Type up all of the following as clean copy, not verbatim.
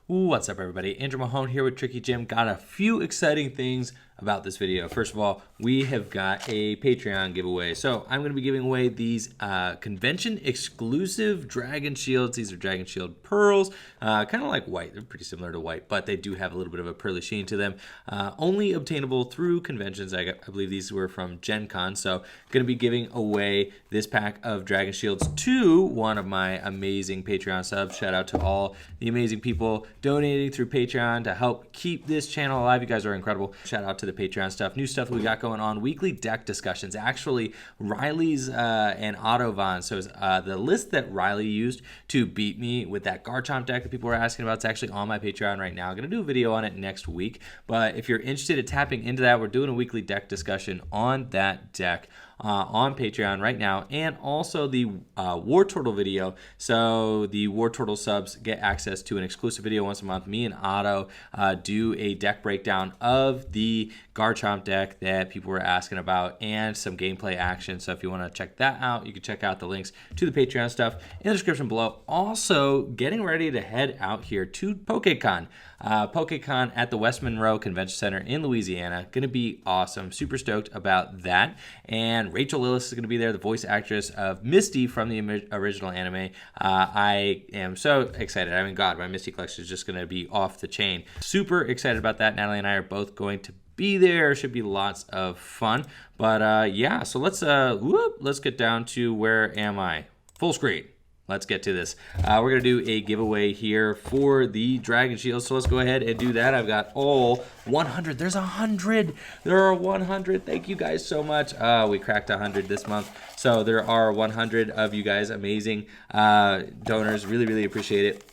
What's up, everybody? Andrew Mahone here with Tricky Jim. Got a few exciting things about this video. First of all, we have got a Patreon giveaway. So I'm going to be giving away these convention exclusive Dragon Shields. These are Dragon Shield pearls, kind of like white. They're pretty similar to white, but they do have a little bit of a pearly sheen to them. Only obtainable through conventions. I believe these were from Gen Con. So going to be giving away this pack of Dragon Shields to one of my amazing Patreon subs. Shout out to all the amazing people donating through Patreon to help keep this channel alive. You guys are incredible. Shout out to the Patreon stuff. New stuff we got going on. Weekly deck discussions. Actually, Riley's and Autovon. So the list that Riley used to beat me with that Garchomp deck that people were asking about, it's actually on my Patreon right now. I'm going to do a video on it next week. But if you're interested in tapping into that, we're doing a weekly deck discussion on that deck on Patreon right now, and also the War Turtle video. So the War Turtle subs get access to an exclusive video once a month. Me and Otto do a deck breakdown of the Garchomp deck that people were asking about and some gameplay action. So if you want to check that out, you can check out the links to the Patreon stuff in the description below. Also, getting ready to head out here to PokeCon. PokeCon at the West Monroe Convention Center in Louisiana. Going to be awesome. Super stoked about that. And Rachel Lillis is going to be there, the voice actress of Misty from the original anime. I am so excited. I mean, God, my Misty collection is just going to be off the chain. Super excited about that. Natalie and I are both going to be there. Should be lots of fun. But yeah, so let's get down to where am I? Full screen. Let's get to this. We're going to do a giveaway here for the Dragon Shield. So let's go ahead and do that. I've got all 100. There's 100. There are 100. Thank you guys so much. We cracked 100 this month. So there are 100 of you guys, amazing donors. Really, really appreciate it.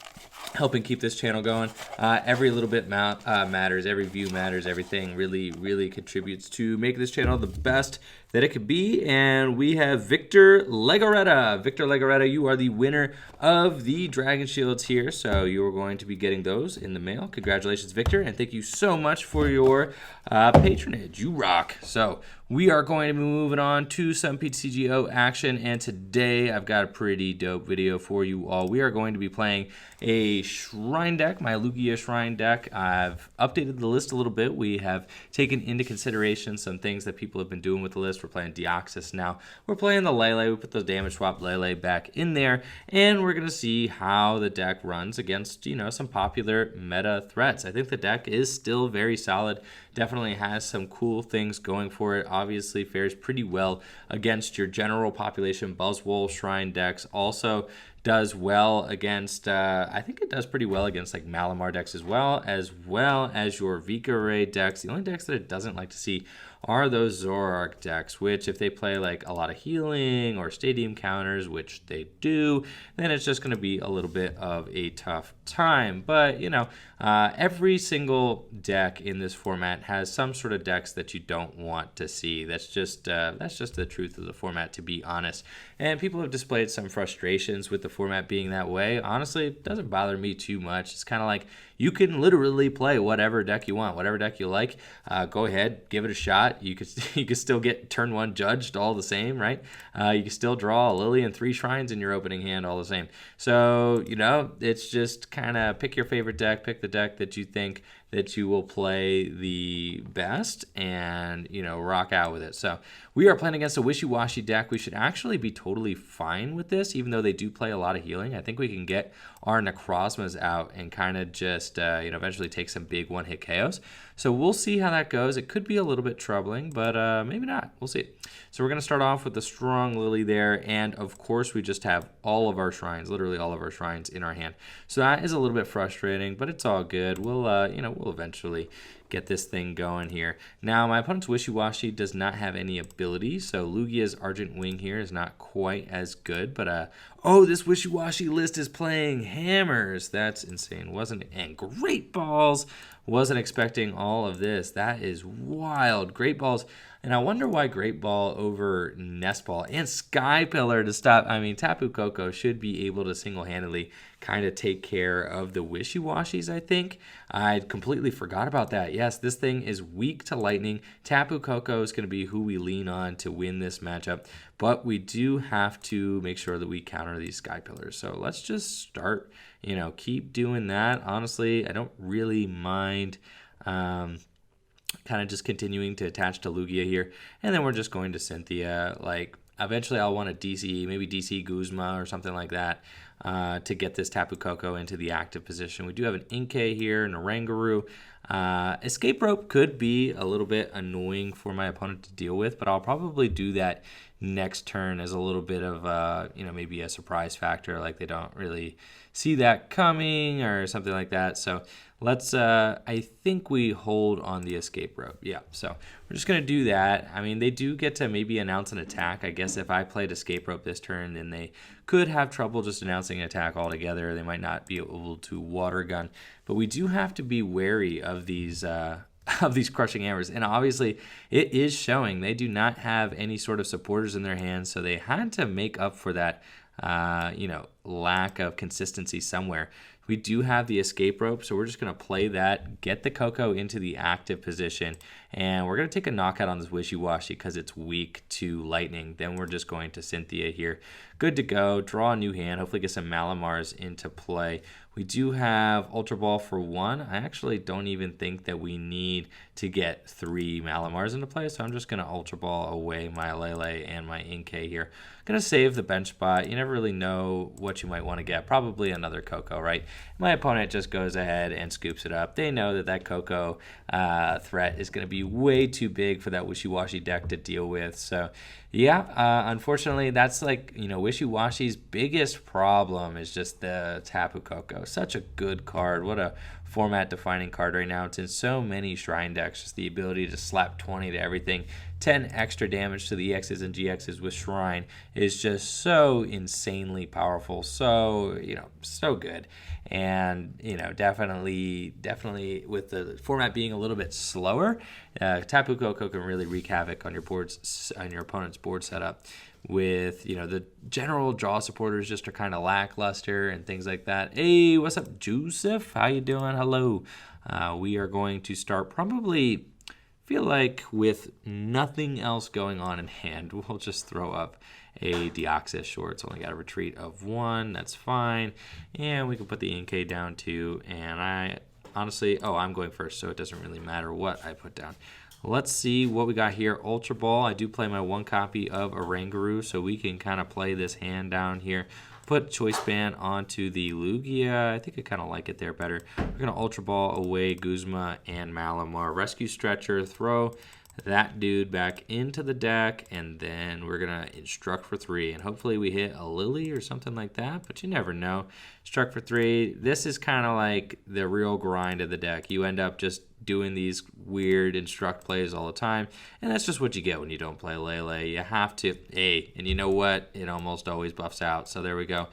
Helping keep this channel going. Every little bit matters. Every view matters. Everything really, really contributes to make this channel the best that it could be. And we have Victor Legoretta. Victor Legoretta, you are the winner of the Dragon Shields here. So you are going to be getting those in the mail. Congratulations, Victor. And thank you so much for your patronage. You rock. So we are going to be moving on to some TCGO action. And today I've got a pretty dope video for you all. We are going to be playing a shrine deck, my Lugia shrine deck. I've updated the list a little bit. We have taken into consideration some things that people have been doing with the list. We're playing Deoxys now. We're playing the Lele. We put the damage swap Lele back in there, and we're going to see how the deck runs against, you know, some popular meta threats. I think the deck is still very solid. Definitely has some cool things going for it. Obviously fares pretty well against your general population Buzzwole shrine decks. Also does well against, I think it does pretty well against like Malamar decks as well as your Vika decks. The only decks that it doesn't like to see are those Zoroark decks, which if they play like a lot of healing or stadium counters, which they do, then it's just going to be a little bit of a tough time. But, you know, every single deck in this format has some sort of decks that you don't want to see. That's just the truth of the format, to be honest. And people have displayed some frustrations with the format being that way. Honestly, it doesn't bother me too much. It's kind of like you can literally play whatever deck you want, whatever deck you like. Go ahead, give it a shot. You could still get turn one judged all the same, right? You can still draw a Lily and 3 shrines in your opening hand all the same. So, you know, it's just kind of pick your favorite deck, pick the deck that you think that you will play the best, and, you know, rock out with it. So we are playing against a wishy-washy deck. We should actually be totally fine with this, even though they do play a lot of healing. I think we can get our Necrozmas out and kind of just, you know, eventually take some big one-hit KOs. So we'll see how that goes. It could be a little bit troubling, but maybe not. We'll see. So we're going to start off with the strong Lily there, and of course we just have all of our shrines, literally all of our shrines in our hand. So that is a little bit frustrating, but it's all good. We'll, you know, we'll eventually get this thing going here. Now, my opponent's Wishy-Washy does not have any abilities, so Lugia's Argent Wing here is not quite as good, but, oh, this Wishy-Washy list is playing Hammers. That's insane, wasn't it? And Great Balls. Wasn't expecting all of this. That is wild. Great Balls. And I wonder why Great Ball over Nest Ball and Sky Pillar to stop. I mean, Tapu Koko should be able to single-handedly kind of take care of the wishy-washies, I think. I completely forgot about that. Yes, this thing is weak to lightning. Tapu Koko is going to be who we lean on to win this matchup, but we do have to make sure that we counter these Sky Pillars. So let's just start, keep doing that. Honestly, I don't really mind kind of just continuing to attach to Lugia here, and then we're just going to Cynthia. Like, eventually I'll want a DC, maybe DC Guzma or something like that, to get this Tapu Koko into the active position. We do have an Inkay here, an Oranguru. Escape Rope could be a little bit annoying for my opponent to deal with, but I'll probably do that next turn as a little bit of, maybe a surprise factor, like they don't really see that coming or something like that. So let's, I think we hold on the Escape Rope. Yeah, so we're just going to do that. I mean, they do get to maybe announce an attack. I guess if I played Escape Rope this turn, then they could have trouble just announcing an attack altogether. They might not be able to Water Gun. But we do have to be wary of these crushing hammers, and obviously it is showing they do not have any sort of supporters in their hands, so they had to make up for that lack of consistency somewhere. We do have the Escape Rope, so we're just going to play that, get the Koko into the active position, and we're going to take a knockout on this Wishy-Washy because it's weak to Lightning. Then we're just going to Cynthia here. Good to go. Draw a new hand. Hopefully get some Malamars into play. We do have Ultra Ball for 1. I actually don't even think that we need to get 3 Malamars into play, so I'm just going to Ultra Ball away my Lele and my Inkay here. Going to save the bench spot. You never really know what you might want to get. Probably another Koko, right? My opponent just goes ahead and scoops it up. They know that that Koko threat is going to be way too big for that Wishy-Washy deck to deal with. So, yeah, unfortunately, that's like, Wishy-Washy's biggest problem is just the Tapu Koko. Such a good card. What a format-defining card right now. It's in so many Shrine decks. Just the ability to slap 20 to everything. 10 extra damage to the EXs and GXs with Shrine is just so insanely powerful. So, so good. And, definitely with the format being a little bit slower, Tapu Koko can really wreak havoc on your boards, on your opponent's board setup. With, the general draw supporters just are kind of lackluster and things like that. Hey, what's up, Joseph? How you doing? Hello. We are going to start probably, feel like with nothing else going on in hand, we'll just throw up a Deoxys Short. Only got a retreat of 1. That's fine. And we can put the Inkay down too. And I honestly, I'm going first, so it doesn't really matter what I put down. Let's see what we got here. Ultra Ball. I do play my 1 copy of Oranguru, so we can kind of play this hand down here. Put Choice Band onto the Lugia. I think I kind of like it there better. We're going to Ultra Ball away Guzma and Malamar. Rescue Stretcher. Throw that dude back into the deck, and then we're going to Instruct for 3. And hopefully we hit a Lily or something like that, but you never know. Instruct for 3. This is kind of like the real grind of the deck. You end up just doing these weird Instruct plays all the time, and that's just what you get when you don't play Lele. You have to, and you know what? It almost always buffs out, so there we go.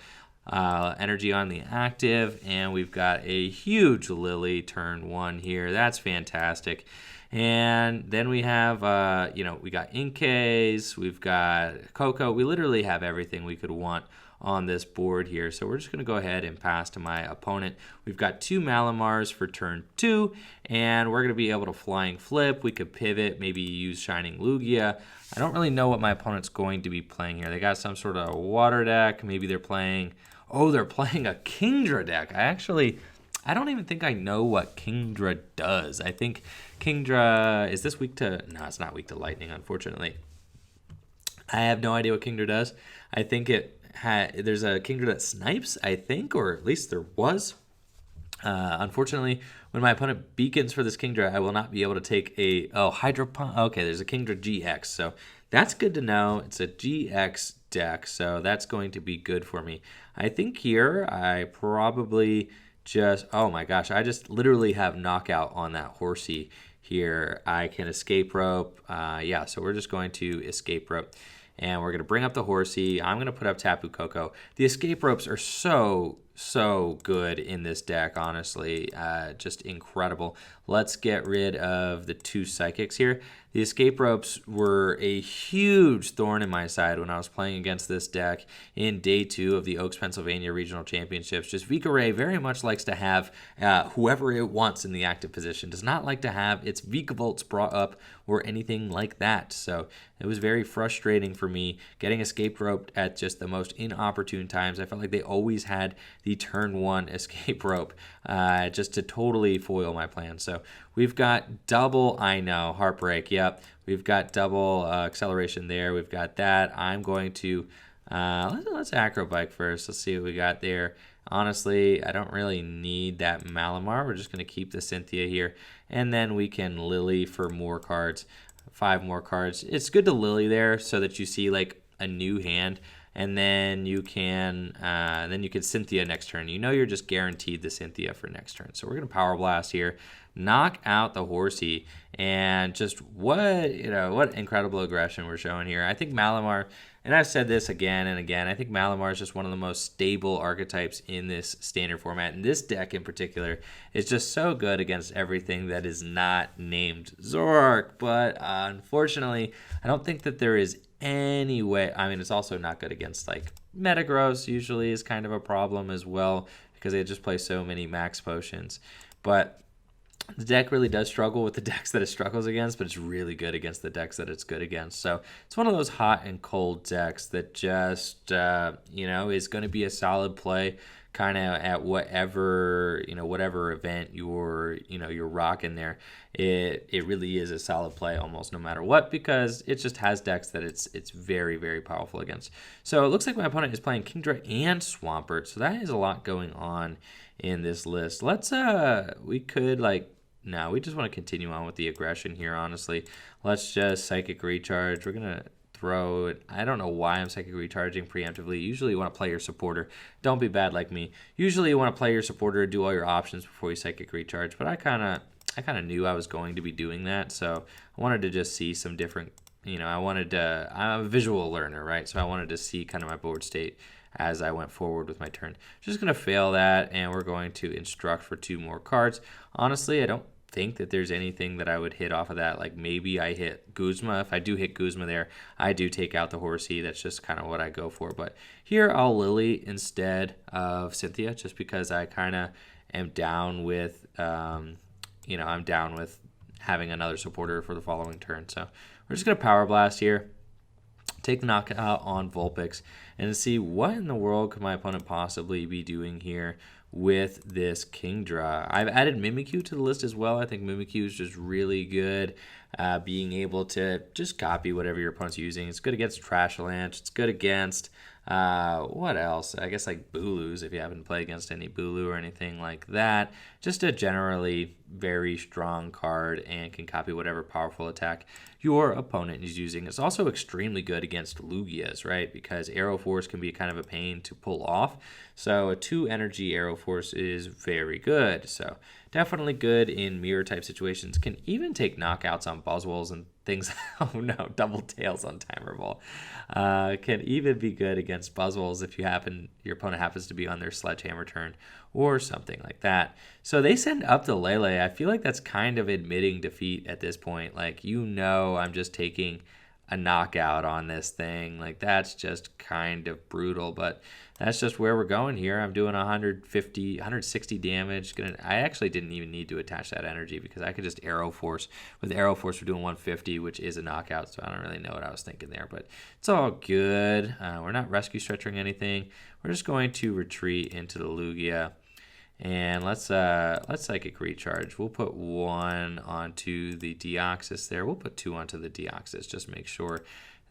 Energy on the active, and we've got a huge Lily turn 1 here. That's fantastic. And then we have, we got Inkays, we've got Koko. We literally have everything we could want on this board here. So we're just going to go ahead and pass to my opponent. We've got 2 Malamars for turn 2, and we're going to be able to Flying Flip. We could pivot, maybe use Shining Lugia. I don't really know what my opponent's going to be playing here. They got some sort of water deck. Maybe they're playing, they're playing a Kingdra deck. I don't even think I know what Kingdra does. I think Kingdra, is this weak to, no, it's not weak to lightning, unfortunately. I have no idea what Kingdra does. I think there's a Kingdra that snipes, I think, or at least there was. Unfortunately, when my opponent beacons for this Kingdra, I will not be able to take Hydro Pump. Okay, there's a Kingdra GX, so that's good to know. It's a GX deck, so that's going to be good for me. I think here I probably just, oh my gosh, I just literally have knockout on that Horsey here. I can Escape Rope. So we're just going to Escape Rope. And we're going to bring up the Horsey. I'm going to put up Tapu Koko. The Escape Ropes are so so good in this deck, honestly. Just incredible. Let's get rid of the 2 psychics here. The escape ropes were a huge thorn in my side when I was playing against this deck in day 2 of the Oaks, Pennsylvania Regional Championships. Just Vika Ray very much likes to have whoever it wants in the active position. Does not like to have its Vika Volts brought up or anything like that. So it was very frustrating for me getting escape roped at just the most inopportune times. I felt like they always had the turn 1 escape rope just to totally foil my plan. So we've got double, I know, heartbreak. Yep, we've got double acceleration there. We've got that. I'm going to let's acrobike first. Let's see what we got there. Honestly, I don't really need that Malamar. We're just going to keep the Cynthia here, and then we can Lily for more cards, 5 more cards. It's good to Lily there so that you see like a new hand, and then you can Cynthia next turn. You know you're just guaranteed the Cynthia for next turn. So we're gonna Power Blast here, knock out the Horsey, and just what incredible aggression we're showing here. I think Malamar, and I've said this again and again, I think Malamar is just one of the most stable archetypes in this standard format. And this deck in particular is just so good against everything that is not named Zork. But unfortunately, I don't think that there is any way. I mean, it's also not good against like Metagross, usually is kind of a problem as well because they just play so many max potions. But the deck really does struggle with the decks that it struggles against, but it's really good against the decks that it's good against. So it's one of those hot and cold decks that just, is going to be a solid play kind of at whatever event you're rocking there. It really is a solid play almost no matter what, because it just has decks that it's very, very powerful against. So it looks like my opponent is playing Kingdra and Swampert, so that is a lot going on in this list. Let's we just want to continue on with the aggression here, honestly. Let's just Psychic Recharge. We're gonna throw it. I don't know why I'm Psychic Recharging preemptively. Usually you want to play your supporter. Don't be bad like me. Usually you want to play your supporter, do all your options before you Psychic Recharge, but I kind of knew I was going to be doing that, so I wanted to just see some different, I'm a visual learner, right? So I wanted to see kind of my board state as I went forward with my turn. Just going to fail that, and we're going to instruct for 2 more cards. Honestly, I don't think that there's anything that I would hit off of that. Like maybe I hit Guzma. If I do hit Guzma there, I do take out the Horsey. That's just kind of what I go for. But here I'll Lily instead of Cynthia, just because I kind of am down with, I'm down with having another supporter for the following turn. So we're just going to Power Blast here, take the knockout on Vulpix, and see what in the world could my opponent possibly be doing here with this Kingdra. I've added Mimikyu to the list as well. I think Mimikyu is just really good, being able to just copy whatever your opponent's using. It's good against Trashalanche. It's good against, what else? I guess like Booloos, if you happen to play against any Booloo or anything like that. Just a generally very strong card and can copy whatever powerful attack your opponent is using. It's also extremely good against Lugias, right? Because Arrow Force can be kind of a pain to pull off. So a 2 energy Arrow Force is very good. So definitely good in mirror type situations. Can even take knockouts on Buzzwoles and things. Oh no, double tails on Timer Ball. Can even be good against Buzzwoles if your opponent happens to be on their Sledgehammer turn or something like that. So they send up the Lele. I feel like that's kind of admitting defeat at this point. Like, I'm just taking a knockout on this thing. Like, that's just kind of brutal, but that's just where we're going here. I'm doing 160 damage. I actually didn't even need to attach that energy because I could just Arrow Force. With Arrow Force, we're doing 150, which is a knockout, so I don't really know what I was thinking there, but it's all good. We're not rescue stretching anything. We're just going to retreat into the Lugia. And let's Psychic Recharge. We'll put 1 onto the Deoxys there. We'll put 2 onto the Deoxys. Just make sure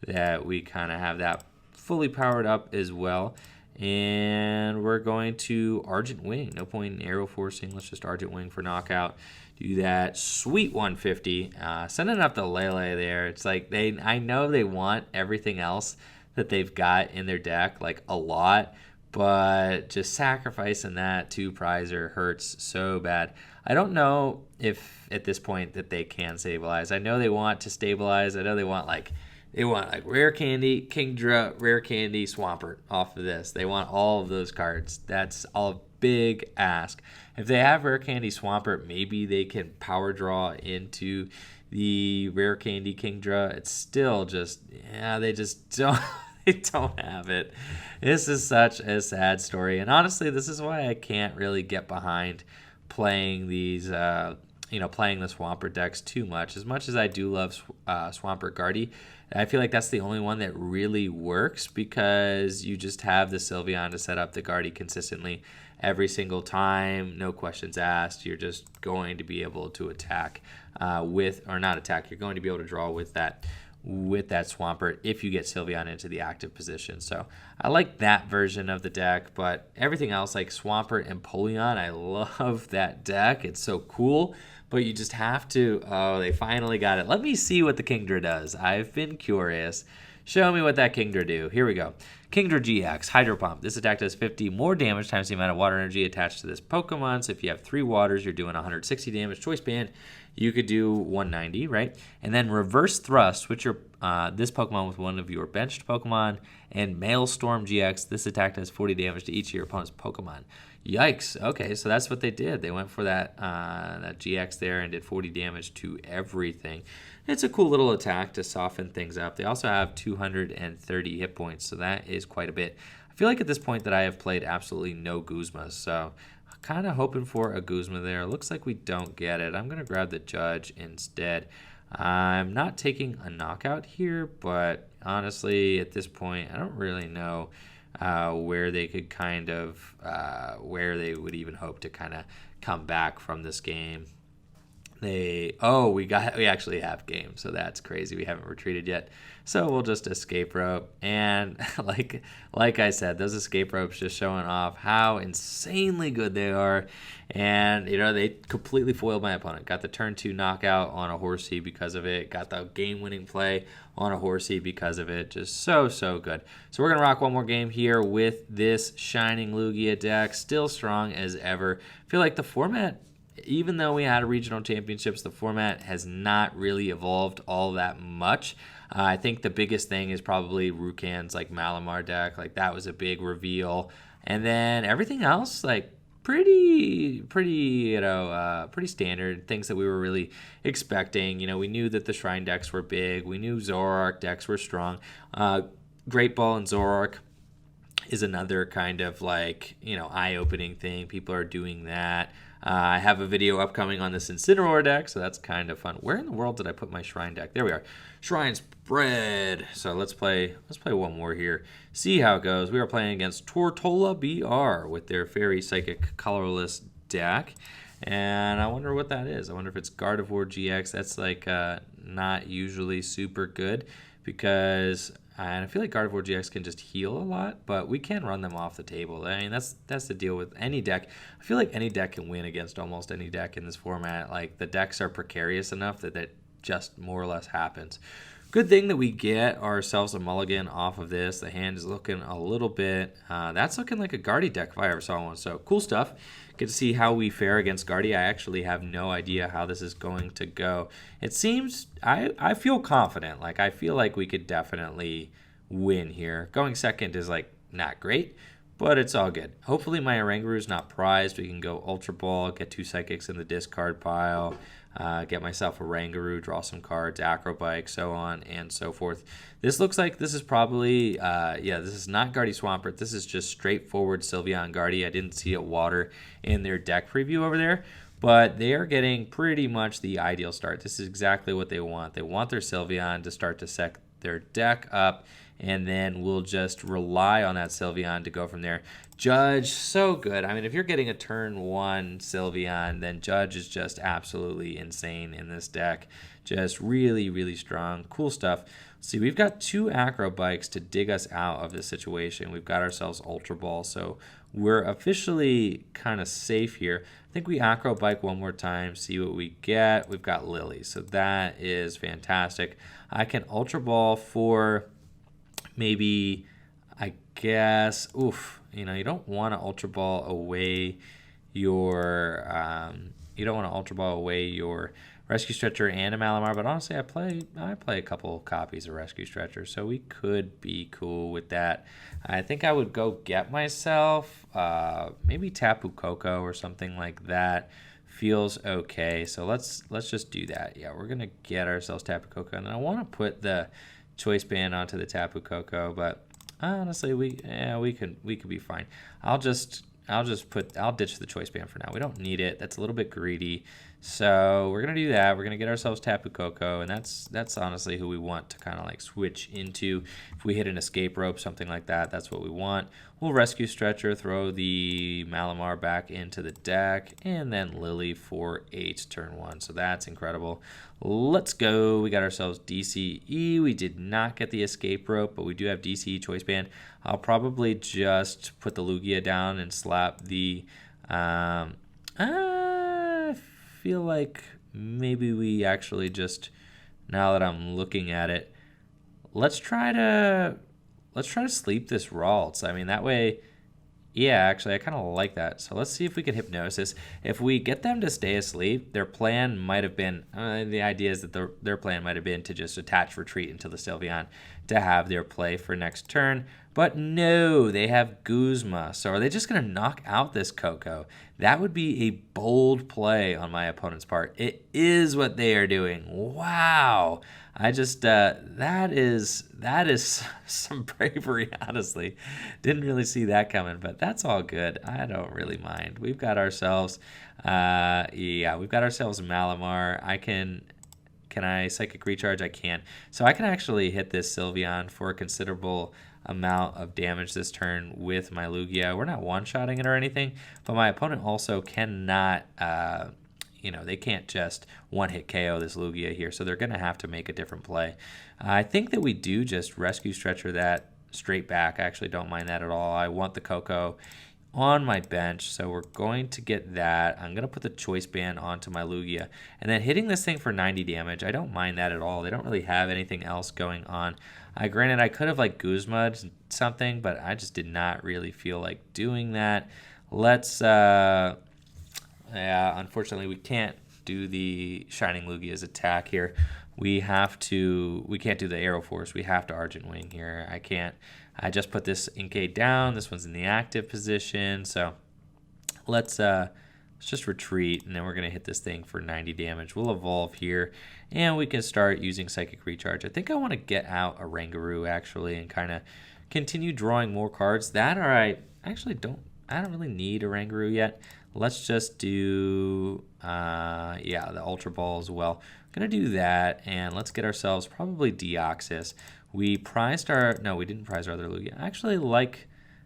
that we kind of have that fully powered up as well. And we're going to Argent Wing. No point in Arrow Forcing. Let's just Argent Wing for knockout. Do that. Sweet 150. Sending up the Lele there. It's like I know they want everything else that they've got in their deck, like a lot. But just sacrificing that 2 prizer hurts so bad. I don't know if at this point that they can stabilize. I know they want to stabilize. I know they want like They want like Rare Candy, Kingdra, Rare Candy, Swampert off of this. They want all of those cards. That's a big ask. If they have Rare Candy, Swampert, maybe they can power draw into the Rare Candy, Kingdra. It's still just, yeah, they just don't. They don't have it. This is such a sad story. And honestly, this is why I can't really get behind playing these, playing the Swampert decks too much. As much as I do love Swampert Guardy, I feel like that's the only one that really works because you just have the Sylveon to set up the Guardy consistently every single time. No questions asked. You're just going to be able to attack you're going to be able to draw with that Swampert if you get Sylveon into the active position. So I like that version of the deck, but everything else like Swampert and Polion, I love that deck. It's so cool, but you just have to, they finally got it. Let me see what the Kingdra does. I've been curious. Show me what that Kingdra do. Here we go. Kingdra GX, Hydro Pump. This attack does 50 more damage times the amount of water energy attached to this Pokemon. So if you have 3 waters, you're doing 160 damage. Choice Band, you could do 190, right? And then Reverse Thrust, switch your this Pokemon with one of your benched Pokemon. And Maelstrom GX, this attack does 40 damage to each of your opponent's Pokemon. Yikes. Okay, so that's what they did. They went for that GX there and did 40 damage to everything. It's a cool little attack to soften things up. They also have 230 hit points, so that is quite a bit. I feel like at this point that I have played absolutely no Guzmas, so I'm kind of hoping for a Guzma there. Looks like we don't get it. I'm going to grab the Judge instead. I'm not taking a knockout here, but honestly, at this point, I don't really know where they could where they would even hope to kind of come back from this game. We actually have game, so that's crazy. We haven't retreated yet, so we'll just escape rope. And like I said, those escape ropes just showing off how insanely good they are. And they completely foiled my opponent. Got the turn 2 knockout on a Horsey because of it. Got the game-winning play on a Horsey because of it. Just so good. So we're gonna rock one more game here with this Shining Lugia deck, still strong as ever. I feel like the format, even though we had regional championships, the format has not really evolved all that much. I think the biggest thing is probably Rukan's like Malamar deck. Like that was a big reveal. And then everything else, like pretty standard things that we were really expecting. We knew that the Shrine decks were big. We knew Zoroark decks were strong. Great Ball and Zoroark is another kind of like, eye-opening thing. People are doing that. I have a video upcoming on this Incineroar deck, so that's kind of fun. Where in the world did I put my Shrine deck? There we are. Shrine Spread. So let's play one more here. See how it goes. We are playing against Tortola BR with their Fairy Psychic Colorless deck. And I wonder what that is. I wonder if it's Gardevoir GX. That's like not usually super good because and I feel like Gardevoir GX can just heal a lot, but we can run them off the table. I mean, that's the deal with any deck. I feel like any deck can win against almost any deck in this format. Like, the decks are precarious enough that it just more or less happens. Good thing that we get ourselves a mulligan off of this. The hand is looking a little bit... that's looking like a Guardy deck if I ever saw one. So, cool stuff. Get to see how we fare against Guardy. I actually have no idea how this is going to go. It seems... I feel confident. Like, I feel like we could definitely win here. Going second is, like, not great, but it's all good. Hopefully my Oranguru not prized. We can go Ultra Ball, get 2 Psychics in the discard pile, get myself a Oranguru, draw some cards, Acrobike, so on and so forth. This looks like this is probably, this is not Guardy Swampert. This is just straightforward Sylveon Guardy. I didn't see a water in their deck preview over there, but they are getting pretty much the ideal start. This is exactly what they want. They want their Sylveon to start to set their deck up, and then we'll just rely on that Sylveon to go from there. Judge, so good. I mean, if you're getting a turn 1 Sylveon, then Judge is just absolutely insane in this deck. Just really, really strong. Cool stuff. See, we've got 2 Acrobikes to dig us out of this situation. We've got ourselves Ultra Ball, so we're officially kind of safe here. I think we Acrobike one more time, see what we get. We've got Lily, so that is fantastic. I can Ultra Ball for... maybe, I guess, you don't want to Ultra Ball away your, Rescue Stretcher and a Malamar, but honestly, I play a couple copies of Rescue Stretcher, so we could be cool with that. I think I would go get myself maybe Tapu Koko or something like that. Feels okay, so let's just do that. Yeah, we're gonna get ourselves Tapu Koko, and then I want to put the Choice Band onto the Tapu Koko, but honestly, we could be fine. I'll ditch the Choice Band for now. We don't need it. That's a little bit greedy. So we're gonna do that. We're gonna get ourselves Tapu Koko, and that's honestly who we want to kind of like switch into. If we hit an escape rope, something like that, that's what we want. We'll Rescue Stretcher, throw the Malamar back into the deck, and then Lily for 8 turn 1. So that's incredible. Let's go. We got ourselves DCE. We did not get the escape rope, but we do have DCE Choice Band. I'll probably just put the Lugia down and slap the I feel like maybe we actually just, now that I'm looking at it, let's try to sleep this Ralts. I mean, that way, yeah, actually, I kind of like that. So let's see if we can Hypnosis. If we get them to stay asleep, their plan might have been, the idea is that their plan might have been to just attach Retreat into the Sylveon to have their play for next turn. But no, they have Guzma. So are they just going to knock out this Koko? That would be a bold play on my opponent's part. It is what they are doing. Wow. I just, that is some bravery, honestly. Didn't really see that coming, but that's all good. I don't really mind. We've got ourselves, we've got ourselves Malamar. Can I Psychic Recharge? I can. So I can actually hit this Sylveon for a considerable amount of damage this turn with my Lugia. We're not one-shotting it or anything, but my opponent also cannot, they can't just one-hit KO this Lugia here, so they're going to have to make a different play. I think that we do just Rescue Stretcher that straight back. I actually don't mind that at all. I want the Koko on my bench, so we're going to get that. I'm going to put the Choice Band onto my Lugia, and then hitting this thing for 90 damage, I don't mind that at all. They don't really have anything else going on. Granted, I could have like Guzma'd something, but I just did not really feel like doing that. Let's, unfortunately, we can't do the Shining Lugia's attack here. We can't do the Aero Force. We have to Argent Wing here. I just put this Inkay down. This one's in the active position. So let's just retreat, and then we're going to hit this thing for 90 damage. We'll evolve here, and we can start using Psychic Recharge. I think I want to get out a Rangaroo, actually, and kind of continue drawing more cards. That, or I don't really need a Rangaroo yet. Let's just do, the Ultra Ball as well. I'm going to do that, and let's get ourselves probably Deoxys. We didn't prize our other Lugia. I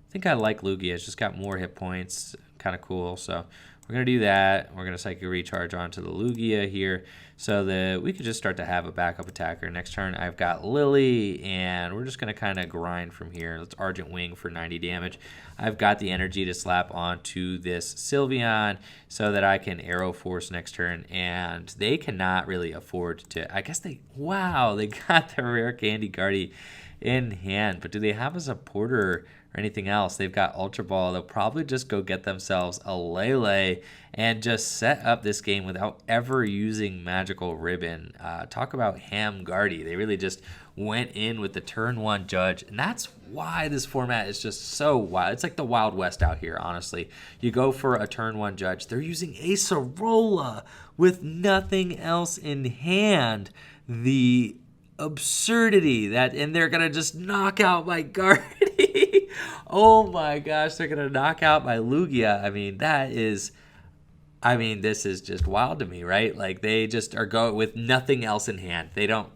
think I like Lugia. It's just got more hit points. Kind of cool. So we're going to do that. We're going to Psychic Recharge onto the Lugia here so that we could just start to have a backup attacker. Next turn, I've got Lily, and we're just going to kind of grind from here. Let's Argent Wing for 90 damage. I've got the energy to slap onto this Sylveon so that I can Aero Force next turn, and they cannot really afford to, I guess they got the rare Candy Guardy in hand, but do they have a supporter or anything else? They've got Ultra Ball. They'll probably just go get themselves a Lele and just set up this game without ever using Magical Ribbon. Talk about Ham Guardy. They really just went in with the turn 1 Judge, and that's why this format is just so wild. It's like the Wild West out here, honestly. You go for a turn 1 Judge. They're using a Sorola with nothing else in hand. The absurdity that, and they're gonna just knock out my Guardy. Oh my gosh, they're gonna knock out my Lugia. This is just wild to me, right? Like, they just are going with nothing else in hand. They don't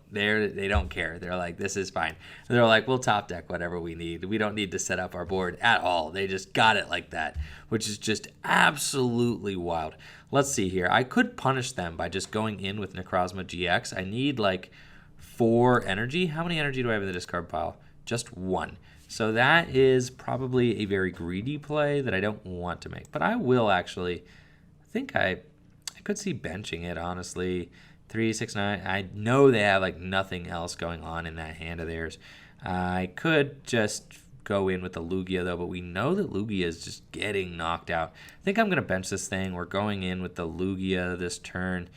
care. They're like, this is fine. They're like, we'll top deck whatever we need. We don't need to set up our board at all. They just got it like that, which is just absolutely wild. Let's see here. I could punish them by just going in with Necrozma GX. I need like 4 energy. How many energy do I have in the discard pile? Just 1. So that is probably a very greedy play that I don't want to make. But I will actually, I think I could see benching it, honestly. 3, 6, 9. I know they have like nothing else going on in that hand of theirs. I could just go in with the Lugia though, but we know that Lugia is just getting knocked out. I think I'm going to bench this thing. We're going in with the Lugia this turn.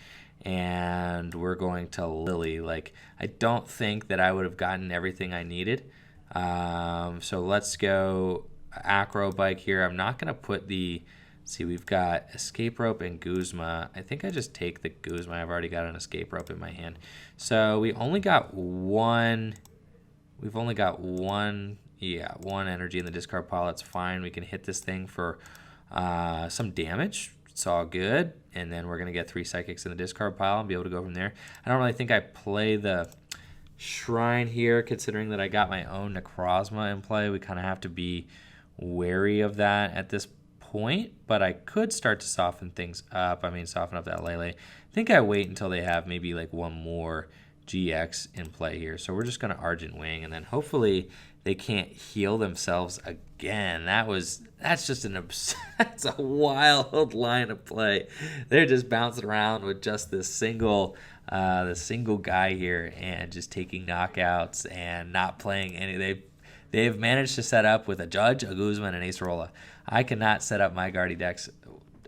and we're going to Lily. Like, I don't think that I would have gotten everything I needed. So let's go acro bike here. I'm not going to put the, see, we've got escape rope and Guzma. I think I just take the Guzma. I've already got an escape rope in my hand. So we only got one, we've only got one, yeah, one energy in the discard pile. That's fine. We can hit this thing for some damage. It's all good. And then we're going to get 3 psychics in the discard pile and be able to go from there. I don't really think I play the shrine here, considering that I got my own Necrozma in play. We kind of have to be wary of that at this point, but I could start to soften things up. I mean, soften up that Lele. I think I wait until they have maybe like one more GX in play here. So we're just going to Argent Wing, and then hopefully they can't heal themselves again. That's just that's a wild line of play. They're just bouncing around with just this single guy here and just taking knockouts and not playing any. They've managed to set up with a Judge, a Guzman, and an Acerola. I cannot set up my Guardy decks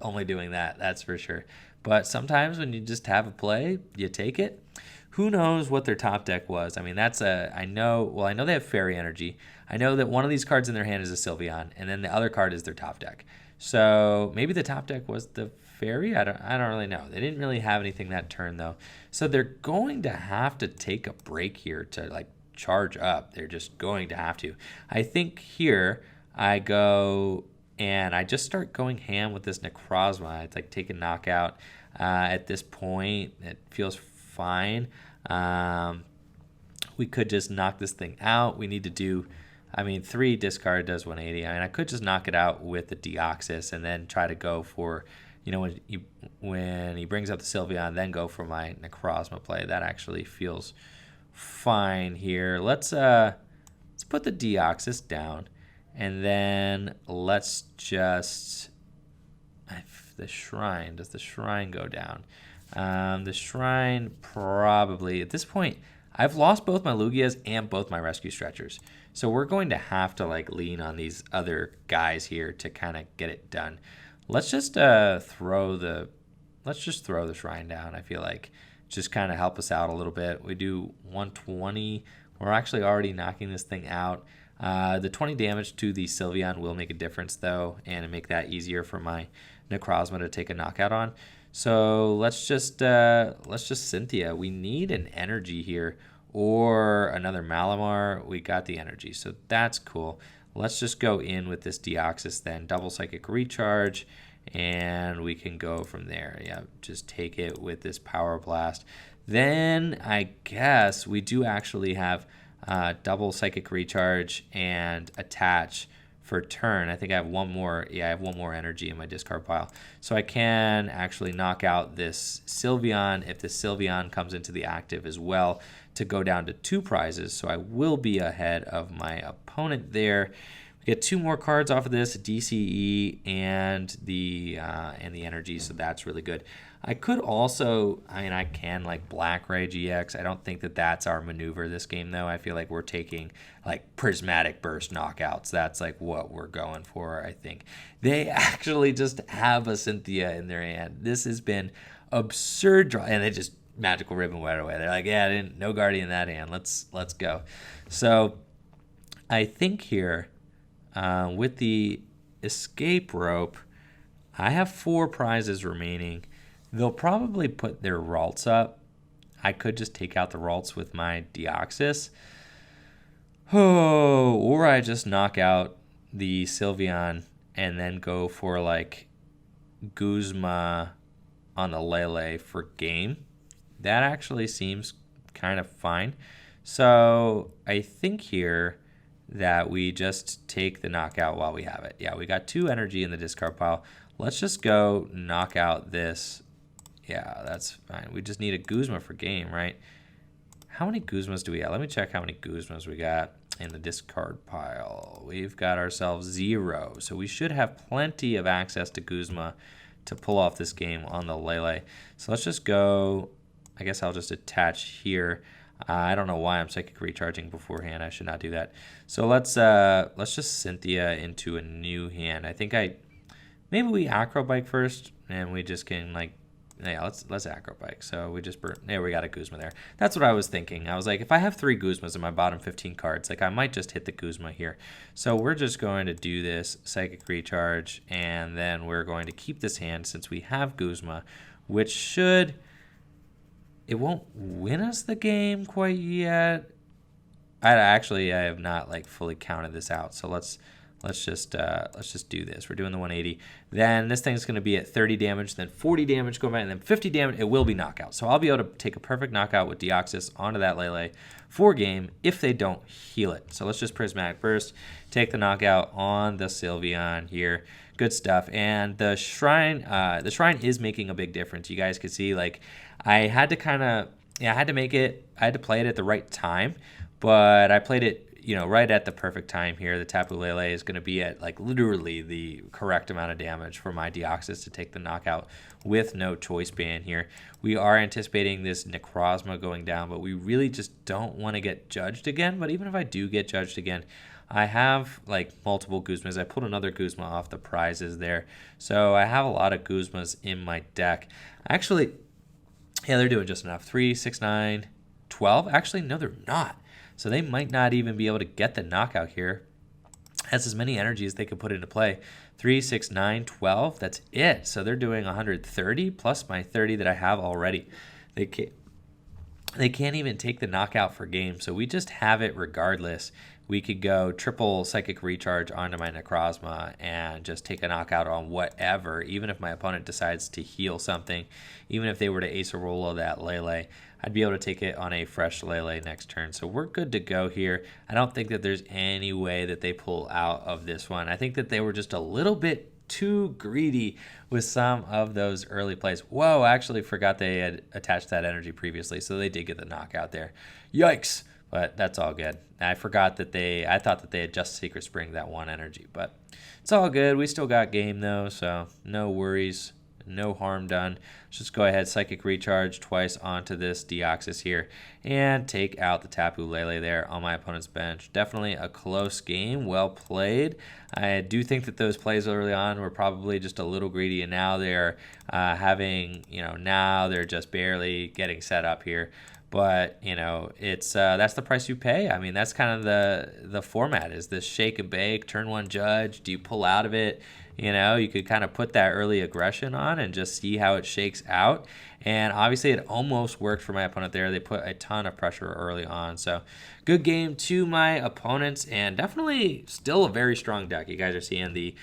only doing that, that's for sure. But sometimes when you just have a play, you take it. Who knows what their top deck was? I mean, I know they have Fairy Energy. I know that one of these cards in their hand is a Sylveon, and then the other card is their top deck. So maybe the top deck was the Fairy? I don't really know. They didn't really have anything that turn, though. So they're going to have to take a break here to, like, charge up. They're just going to have to. I think here I go and I just start going ham with this Necrozma. It's like take a knockout. At this point, it feels fine. We could just knock this thing out. We need to do, 3 discard does 180. I could just knock it out with the Deoxys and then try to go for, when he brings up the Sylveon, then go for my Necrozma play. That actually feels fine here. Let's put the Deoxys down, and then let's just the shrine. Does the shrine go down? The shrine probably at this point. I've lost both my Lugias and both my rescue stretchers, so we're going to have to like lean on these other guys here to kind of get it done. Let's just throw the shrine down. I feel like just kind of help us out a little bit. We do 120. We're actually already knocking this thing out. The 20 damage to the Sylveon will make a difference though, and make that easier for my Necrozma to take a knockout on. So let's just Cynthia. We need an energy here or another Malamar. We got the energy, so that's cool. Let's just go in with this Deoxys then, double Psychic Recharge, and we can go from there. Yeah, just take it with this Power Blast. Then I guess we do actually have double Psychic Recharge and attach for turn. I think I have one more. Yeah, I have one more energy in my discard pile. So I can actually knock out this Sylveon if the Sylveon comes into the active as well to go down to 2 prizes. So I will be ahead of my opponent there. We get 2 more cards off of this, DCE and the energy, so that's really good. I could also, I can like Black Ray GX. I don't think that that's our maneuver this game though. I feel like we're taking like Prismatic Burst knockouts. That's like what we're going for, I think. They actually just have a Cynthia in their hand. This has been absurd draw, and they just Magical Ribbon went away. They're like, yeah, no Guardian in that hand. Let's go. So I think here with the escape rope, I have 4 prizes remaining. They'll probably put their Ralts up. I could just take out the Ralts with my Deoxys. Oh, or I just knock out the Sylveon and then go for like Guzma on the Lele for game. That actually seems kind of fine. So I think here that we just take the knockout while we have it. Yeah, we got 2 energy in the discard pile. Let's just go knock out this. Yeah, that's fine. We just need a Guzma for game, right? How many Guzmas do we have? Let me check how many Guzmas we got in the discard pile. We've got ourselves 0. So we should have plenty of access to Guzma to pull off this game on the Lele. So let's just go. I guess I'll just attach here. I don't know why I'm Psychic Recharging beforehand. I should not do that. So let's just Cynthia into a new hand. I think maybe we Acro Bike first, and we just can like Yeah, let's acro bike. So we just there we got a Guzma there. That's what I was thinking. I was like, if I have 3 Guzmas in my bottom 15 cards, like I might just hit the Guzma here. So we're just going to do this Psychic Recharge, and then we're going to keep this hand since we have Guzma, which should, it won't win us the game quite yet. I have not like fully counted this out. So let's just do this. We're doing the 180. Then this thing's going to be at 30 damage, then 40 damage going back, and then 50 damage. It will be knockout. So I'll be able to take a perfect knockout with Deoxys onto that Lele for game if they don't heal it. So let's just Prismatic Burst, take the knockout on the Sylveon here. Good stuff. And the Shrine is making a big difference. You guys can see, like, I had to play it at the right time, but I played it, right at the perfect time here. The Tapu Lele is going to be at like literally the correct amount of damage for my Deoxys to take the knockout with no choice band here. We are anticipating this Necrozma going down, but we really just don't want to get judged again. But even if I do get judged again, I have like multiple Guzmas. I pulled another Guzma off the prizes there. So I have a lot of Guzmas in my deck. Actually, yeah, they're doing just enough. 3, 6, 9, 12. Actually, no, they're not. So they might not even be able to get the knockout here. That's as many energy as they could put into play. 3, 6, 9, 12. That's it. So they're doing 130 plus my 30 that I have already. They can't even take the knockout for game. So we just have it regardless. We could go triple Psychic Recharge onto my Necrozma and just take a knockout on whatever, even if my opponent decides to heal something, even if they were to Acerola that Lele, I'd be able to take it on a fresh Lele next turn. So we're good to go here. I don't think that there's any way that they pull out of this one. I think that they were just a little bit too greedy with some of those early plays. Whoa, I actually forgot they had attached that energy previously, so they did get the knockout there. Yikes. But that's all good. I thought that they had just Secret Spring that one energy, but it's all good. We still got game though, so no worries, no harm done. Let's just go ahead, Psychic Recharge twice onto this Deoxys here, and take out the Tapu Lele there on my opponent's bench. Definitely a close game, well played. I do think that those plays early on were probably just a little greedy, and now they're now they're just barely getting set up here. But, it's that's the price you pay. I mean, that's kind of the format, is this shake and bake, turn one judge. Do you pull out of it? You could kind of put that early aggression on and just see how it shakes out. And obviously it almost worked for my opponent there. They put a ton of pressure early on. So good game to my opponents, and definitely still a very strong deck. You guys are seeing the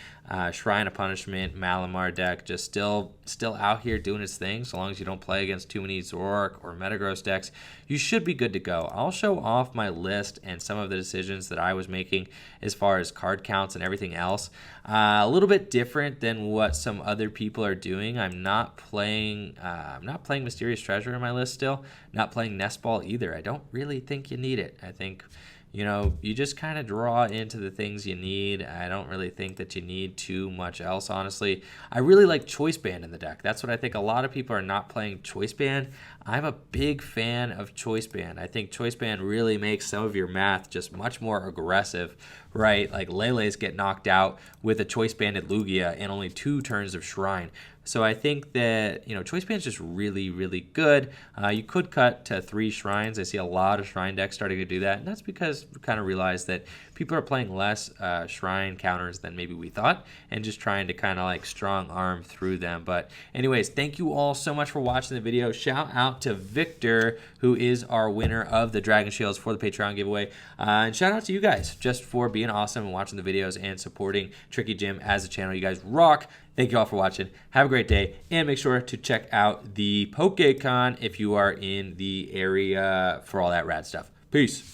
Shrine of Punishment Malamar deck just still out here doing its thing. So long as you don't play against too many Zoroark or Metagross decks, you should be good to go. I'll show off my list and some of the decisions that I was making as far as card counts and everything else. A little bit different than what some other people are doing. I'm not playing Mysterious Treasure in my list still. Not playing Nest Ball either. I don't really think you need it. I think, you just kind of draw into the things you need. I don't really think that you need too much else, honestly. I really like Choice Band in the deck. That's what I think. A lot of people are not playing Choice Band. I'm a big fan of Choice Band. I think Choice Band really makes some of your math just much more aggressive, right? Like Lele's get knocked out with a Choice Banded Lugia and only 2 turns of Shrine. So I think that, Choice Band is just really, really good. You could cut to 3 Shrines. I see a lot of Shrine decks starting to do that, and that's because we kind of realized that people are playing less Shrine counters than maybe we thought, and just trying to kind of like strong arm through them. But anyways, thank you all so much for watching the video. Shout out to Victor, who is our winner of the Dragon Shields for the Patreon giveaway. And shout out to you guys just for being awesome and watching the videos and supporting Tricky Jim as a channel. You guys rock. Thank you all for watching. Have a great day, and make sure to check out the PokeCon if you are in the area for all that rad stuff. Peace.